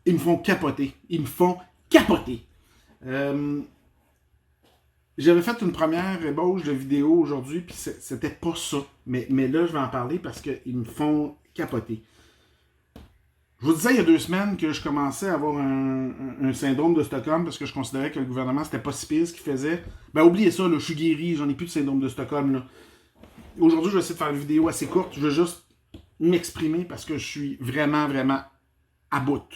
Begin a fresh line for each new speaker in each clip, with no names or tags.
ils me font capoter. Ils me font capoter. J'avais fait une première ébauche de vidéo aujourd'hui, puis c'était pas ça. Mais là, je vais en parler parce qu'ils me font capoter. Je vous disais il y a 2 semaines que je commençais à avoir un syndrome de Stockholm parce que je considérais que le gouvernement, c'était pas si pire ce qu'il faisait. Ben, oubliez ça, là, je suis guéri, j'en ai plus de syndrome de Stockholm. Là. Aujourd'hui, je vais essayer de faire une vidéo assez courte. Je veux juste m'exprimer parce que je suis vraiment, vraiment à bout.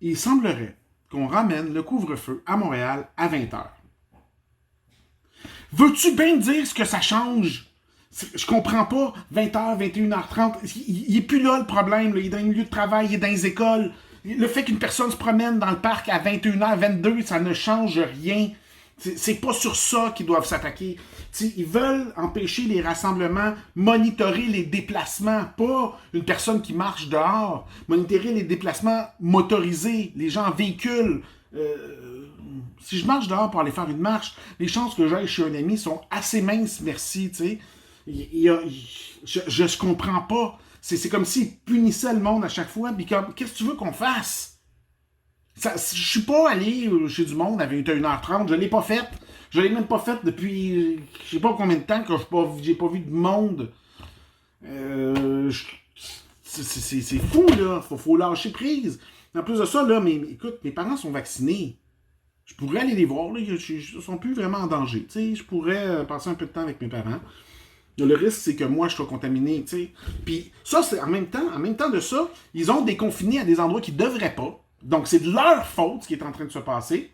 Il semblerait qu'on ramène le couvre-feu à Montréal à 20h. Veux-tu bien me dire ce que ça change? Je comprends pas. 20h, 21h30, il est plus là le problème. Là. Il est dans les milieux de travail, il est dans les écoles. Le fait qu'une personne se promène dans le parc à 21h22, ça ne change rien. C'est pas sur ça qu'ils doivent s'attaquer. Ils veulent empêcher les rassemblements, monitorer les déplacements, pas une personne qui marche dehors, monitorer les déplacements motorisés, les gens en véhicule. Si je marche dehors pour aller faire une marche, les chances que j'aille chez un ami sont assez minces, merci, tu sais. Je comprends pas. C'est comme s'ils punissaient le monde à chaque fois, puis comme, qu'est-ce que tu veux qu'on fasse? Je suis pas allé chez du monde à 21h30, je l'ai pas fait. Je l'ai même pas fait depuis, je sais pas combien de temps que j'ai pas vu de monde. C'est fou, là. Faut lâcher prise. En plus de ça, là, écoute, mes parents sont vaccinés. Je pourrais aller les voir, là. Ils sont plus vraiment en danger. T'sais, je pourrais passer un peu de temps avec mes parents. Le risque, c'est que moi, je sois contaminé, tu sais. Puis ça, c'est en même temps de ça, ils ont déconfiné à des endroits qu'ils ne devraient pas. Donc, c'est de leur faute ce qui est en train de se passer.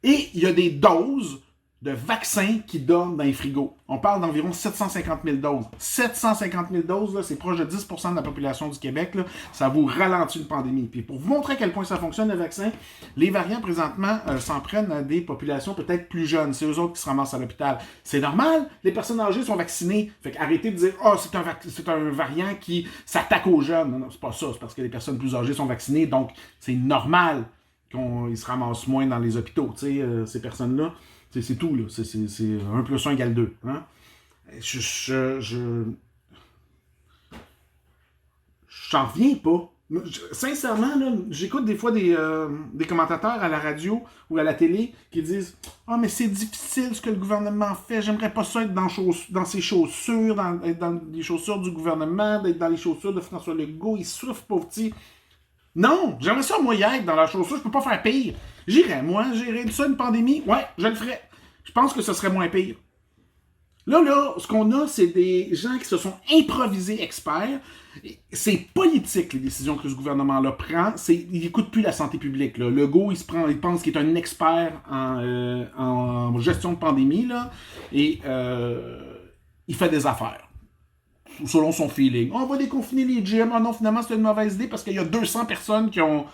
Et il y a des doses de vaccins qui donnent dans les frigos. On parle d'environ 750 000 doses. 750 000 doses, c'est proche de 10% de la population du Québec. Là, ça vous ralentit une pandémie. Puis pour vous montrer à quel point ça fonctionne, le vaccin, les variants, présentement, s'en prennent à des populations peut-être plus jeunes. C'est eux autres qui se ramassent à l'hôpital. C'est normal, les personnes âgées sont vaccinées. Fait qu'arrêtez de dire « Ah, c'est un variant qui s'attaque aux jeunes. » Non, c'est pas ça. C'est parce que les personnes plus âgées sont vaccinées. Donc, c'est normal qu'ils se ramassent moins dans les hôpitaux, ces personnes-là. C'est tout, là. C'est 1 plus 1 égale 2. Hein? J'en reviens pas. Sincèrement, là, j'écoute des fois des commentateurs à la radio ou à la télé qui disent « Ah, mais c'est difficile ce que le gouvernement fait. J'aimerais pas ça être dans ses chaussures, être dans les chaussures du gouvernement, d'être dans les chaussures de François Legault. Il souffre, pauvre petit. » Non, j'aimerais ça, moi, y être dans la chaussure. Je peux pas faire pire. J'irais de ça une pandémie. Ouais, je le ferais. Je pense que ce serait moins pire. Là, ce qu'on a, c'est des gens qui se sont improvisés experts. C'est politique, les décisions que ce gouvernement-là prend. Il n'écoute plus la santé publique. Là. Legault, il pense qu'il est un expert en gestion de pandémie. Là, et il fait des affaires. Selon son feeling. On va déconfiner les gyms. Ah non, finalement, c'est une mauvaise idée parce qu'il y a 200 personnes qui ont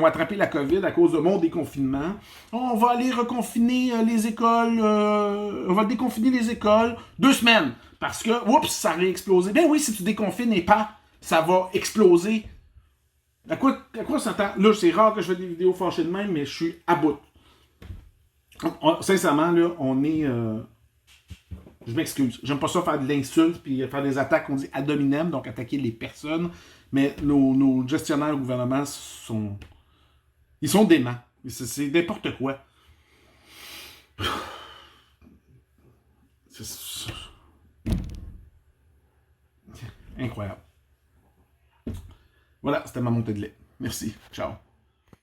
attrapé la COVID à cause de mon déconfinement. On va aller reconfiner les écoles. On va déconfiner les écoles 2 semaines. Parce que, oups, ça aurait explosé. Ben oui, si tu déconfines et pas, ça va exploser. À quoi ça tend? Là, c'est rare que je fais des vidéos fâchées de même, mais je suis à bout. Sincèrement, là, on est... Je m'excuse. J'aime pas ça faire de l'insulte puis faire des attaques, on dit ad hominem, donc attaquer les personnes. Mais nos gestionnaires au gouvernement sont... Ils sont déments. C'est n'importe quoi. C'est incroyable. Voilà, c'était ma montée de lait. Merci. Ciao.